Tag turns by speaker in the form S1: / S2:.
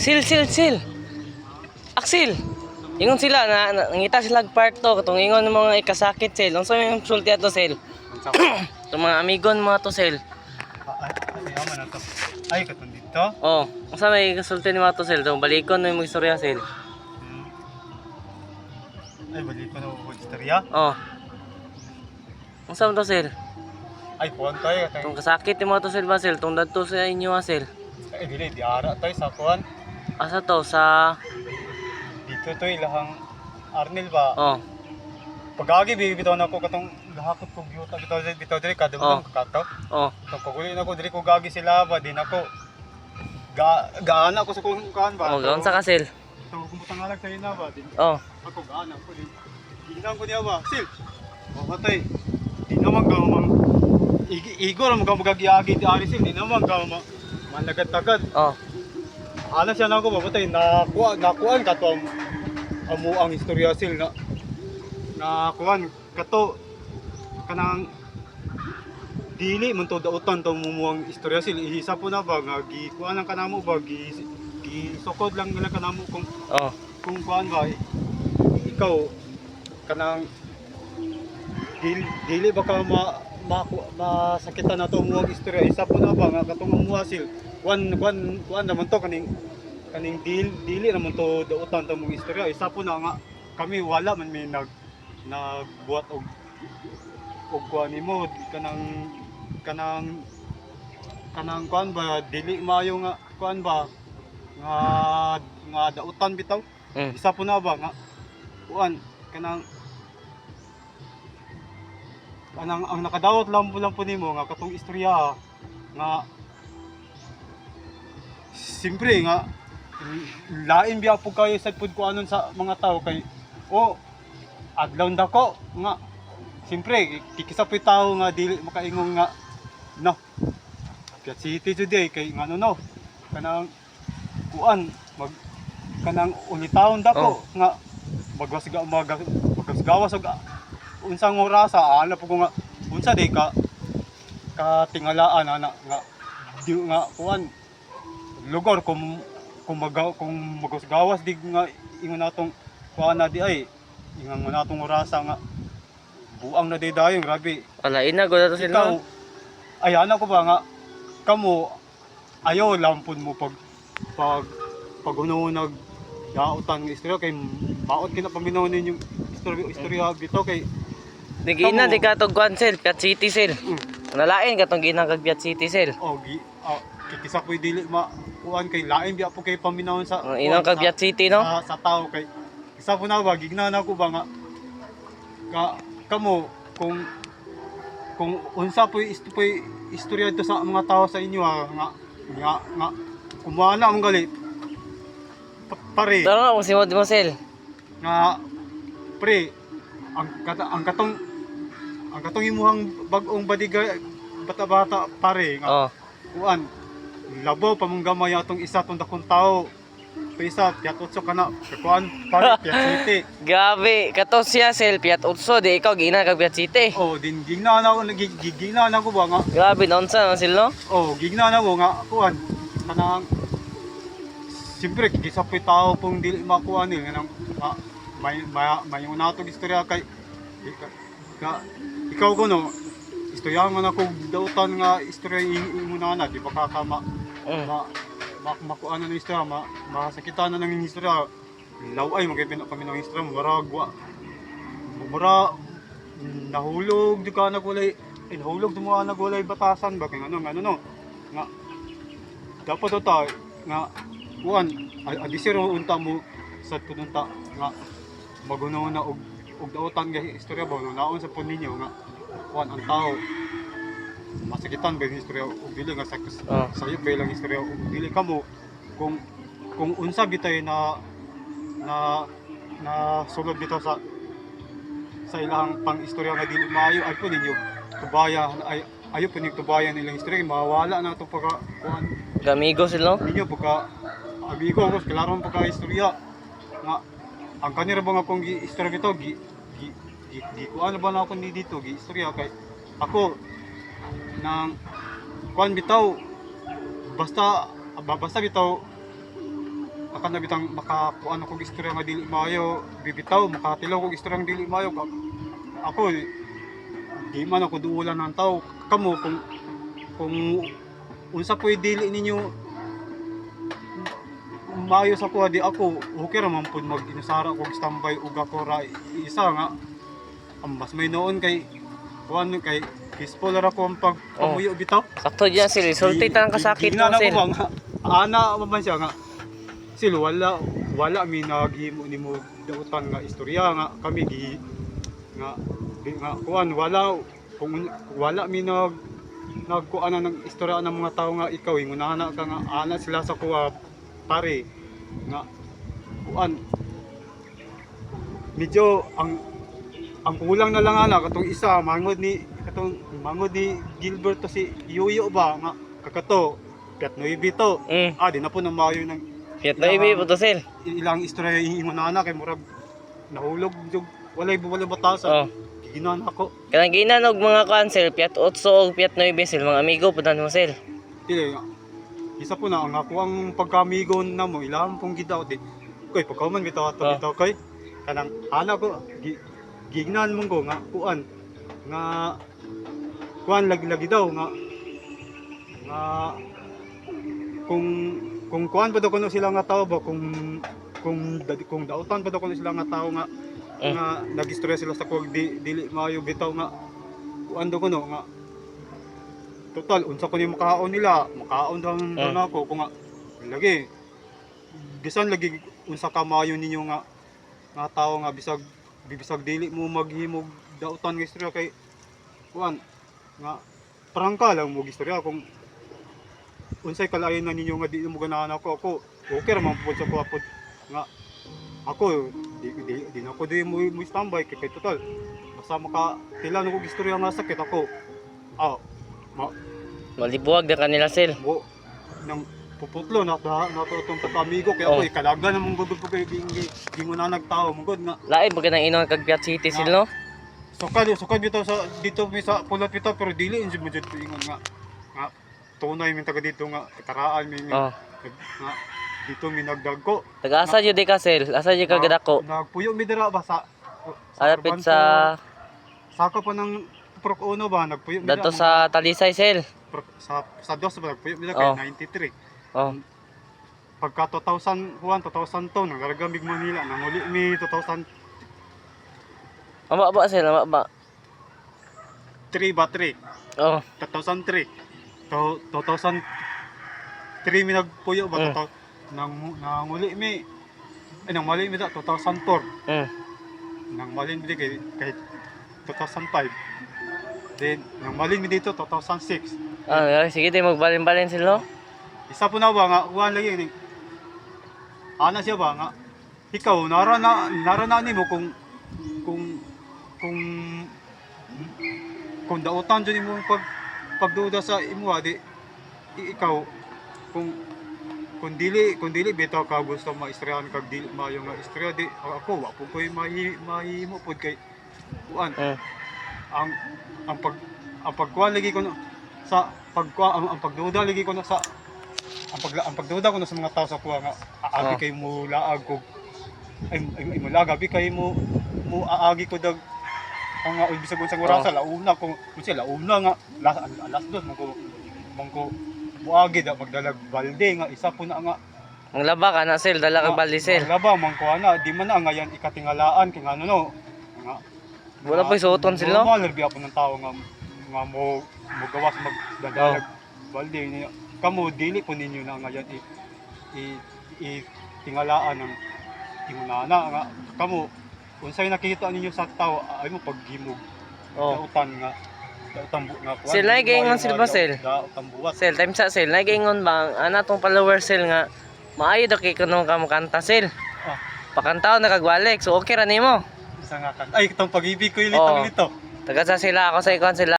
S1: Sil. Axel. Ingon sila nangita sila part to katong ingon ng mga ikasakit sil. Unsa may sulti ato sil? Itong mga amigon mga to sil.
S2: Yaman ato. Ay katong dito.
S1: Oh, unsa may kasulti ni mga to sil? Tong balikon no imong istorya sil.
S2: Ay balik ko na ko istorya.
S1: Oh. Unsa man to sil?
S2: Ay kuan tayo katong.
S1: Tong kasakit ni mga to sil ba sil? Tong dadto sa inyo sil.
S2: Ay dili di ara tayo sa kuan.
S1: Asa to sa
S2: Dito to ilahang Arnel ba.
S1: oh.
S2: Pagagi bibitaw na ko katong lahakot ko gyuta bitaw diri kada
S1: Oh.
S2: mo kakato.
S1: Oh.
S2: So paguli na ko diri ko gagi sila ba din ako. Gaana ko sa kung kuan ba.
S1: Oh, unsa ka sil?
S2: So kumutang alag sa ina ba din.
S1: Oh.
S2: Ako gaana ko din. Ginang ko niya ba. Sil. Matay. Di naman ka igor mo ka magagiagi di ari sil di naman ka managad-tagad.
S1: Oh.
S2: Ana siya na ako babatay nakuan ka to amo ang istorya sil na kuan kato kanang dili man to dautan to mumuang istorya sil ihisa po na ba nga gikuan ang kanamo ba gisukod lang nila kanamo kung kuan ba ikaw kanang dili ba ka masakitan na to mumuang istorya isa po na ba nga katong muwa sil kuan naman to kaning dili naman to dautan to mong istorya isa po na nga kami wala man may nagbuhat og kuan nimo kanang kuan ba dili maayo nga kuan ba nga dautan bitaw isa po na ba nga kuan kanang ang nakadawat lang po nimo nga katong istorya nga siyempre nga lain biya po kayo sa pud ko anon sa mga tao kay adlaw dako nga siyempre kikisa po tao nga dili makaingon nga no Piat City today kay ngano no kanang kuan kanang ulitaon dako nga magasgawas og unsang orasa ana po ko nga unsa day ka katingalaan ana nga di nga kuan lugar kung magasgawas di nga ingon natong kuan na di ay ingon natong orasa nga buang na di dayon grabe
S1: Wala ina gud ato sila.
S2: Ay ana ko ba nga kamo ayaw lampon mo pag ununag dautan ng istorya kay maot kina paminaw ninyo istorya bito kay
S1: Nagina di ka to kuan sil, Piat City sil. Nalain katong ginang kag Piat City sil.
S2: Kikisa ko'y dili kuan kay lain biya po kay paminawon sa
S1: Inang kag Piat City no?
S2: sa tao kay isa po na ba gignan ako ba nga kamo kung unsa po istorya ito sa mga tao sa inyo nga kumana mong gali pare
S1: Tara mo simod mo sil.
S2: nga pre ang katong imuhang bag-ong bata-bata pare nga kuan labaw pa mong gamay atong isa tong dakong tao isa Piat Utso kana kuan pare Piat City
S1: Gabi, kato siya sil Piat Utso di ikaw gina kag Piat City.
S2: din gigna na ko ba nga
S1: Grabe nonsa no sil no?
S2: gigna na ko nga kuan kanang siyempre kikisa po'y tao pong dili makuha nila nga may unatong istorya kay ikaw ko no istorya nga na kung dautan nga istorya imo na di ba kakama makuha na ng istorya masakitan na ng istorya laway magpinap kami ng istorya mura nahulog di ka nagulay nahulog di mo nagulay batasan ba kay ano no nga dapat ito nga kuan adisiro unta mo sa tununta nga magunaw na og dautan nga istorya ba naon sa pun ninyo nga kuan ang tao masakitan ba istorya og dili nga sayo ba lang istorya og dili kamo kung unsa bitay na sulod bitaw sa ilang pang istorya nga dili maayo ay po ninyo tubaya ayo po ninyo tubaya nilang istorya mawala na to pagka kuan
S1: Gamigo sila no?
S2: ninyo pagka amigo ko klaro pagka istorya nga ang kanira ba nga kung istorya bitaw di ko ano ba na ako ni dito gi istorya kay ako nang kuan bitaw basta bitaw nabitang makakuan ako istorya nga dili maayo bibitaw makatilaw ko istorya nga dili maayo ako di man ako duulan ng tao kamo kung unsa po'y dili ninyo maayo sa kuha di ako okay ra man pud mag-inusara kog standby ug ako ra isa nga ang mas may noon kay kuan kay peaceful ra ko ang pagpamuyo bitaw.
S1: Sakto dyan sil, sulti ta ng kasakit mo
S2: Ginana ko
S1: sil.
S2: ba nga ana man siya nga sil wala mi naghimo nimo dautan nga istorya nga kami nga kuan wala kung wala mi nagkuana ng istorya ng mga tao nga ikaw ingunana ka nga ana sila sa kuha pare nga kuan medyo ang kulang na lang ana katong isa mangod ni Gilbert to si Yuyo ba nga kakato kat no ibito di na po na maayo ng
S1: Kiyat na ibi po to sil.
S2: ilang istorya ingunana kay murag nahulog jug walay batasan giginan ako
S1: Kanang ginanog mga cancel, piat 8 o piat 9 sil, mga amigo po mo sil.
S2: dili nga isa po na ang ako ang pagkamigo na mo ilang pong gidaw di koy pagkauman bitaw kay kanang ana ko gignan mong ko nga kuan lagi daw nga kung kuan pa daw kuno sila nga tao ba kung dautan pa daw kuno sila nga tao nga nagistorya sila sa kuwag dili maayo bitaw nga kuan daw kuno nga total unsa ko ni makaon daw na ako kung nga lagi bisan lagi unsa ka maayo ninyo nga tao nga bisag dili mo maghimog dautan nga istorya kay kuan nga prangka lang mo istorya kung unsay kalayon na ninyo nga di mo ganahan ako okay ra man pud sa kuapod nga ako di na ako di mo standby kay total basta makatila ko istorya nga sakit ako
S1: Malibuwag na kanila sil.
S2: mo nang puputlo na itong pagkamigo kaya ako ikalaga namang gudod ko kay di mo na nagtao mong nga
S1: Lain pag nang inong kag Piat City sil no.
S2: sukad bitaw sa dito mi sa pulat bitaw pero dili injud mo jud ingon nga tunay mi taga dito nga karaan mi nga dito mi nagdagko
S1: Taga-asa jud ka sil, asa jud ka gadako.
S2: nagpuyo mi dira ba sa
S1: Alapit sa
S2: saka pa ng Prok Uno ba nagpuyo mi
S1: dadto sa Talisay sil.
S2: sa dos ba nagpuyo mi kay 93 pagka 2001 2002 nagaragamig Manila nanguli mi 2003
S1: Ama ba sil, ama ba?
S2: 3
S1: Oh,
S2: 2003 2003 mi nagpuyo ba nanguli mi nangmali mi da 2004 nangmali mi kay 2005 then nangmali mi dito 2006
S1: sige tayo magbalin-balin sil no.
S2: isa po na ba nga uwan lagi ni ana siya ba nga ikaw narana nimo kung dautan jud imo pagduda sa imo di ikaw kung dili bitaw ka gusto maistoryahan kag dili maayo nga istorya di ako wa po koy mahimo pud kay kuan ang pagkuan lagi ko sa ang pagduda lagi ko sa ang pagduda ko sa mga tao sa kuha nga aagi kay mo laag ko ay mo lagabi kay mo aagi ko dag ang bisag sa oras launa kung launa nga alas dos mangko muagi da magdalag balde nga isa po na nga
S1: Ang laba ka na sil, dala kag balde sil.
S2: ang laba mangko ana di man na ngayon ikatingalaan kay ngano no nga
S1: Wala pa suoton sil no.
S2: normal biya po ng tao nga mo gawas magdadalag balde niya kamo dili po ninyo na ngayon tingalaan ng ingunana nga kamo unsay nakita ninyo sa tao ay mo paghimog dautan nga
S1: Sil na gaingon sil ba sil? Sil time sa sil na gaingon ba ana tong follower sil nga maayo daw kay kuno ka mo kanta sil. Pakantaw na kagwalik so okay ra nimo.
S2: Isa nga kan ay itong pag-ibig ko ilito
S1: Taga sa sila ako sa ikon sila.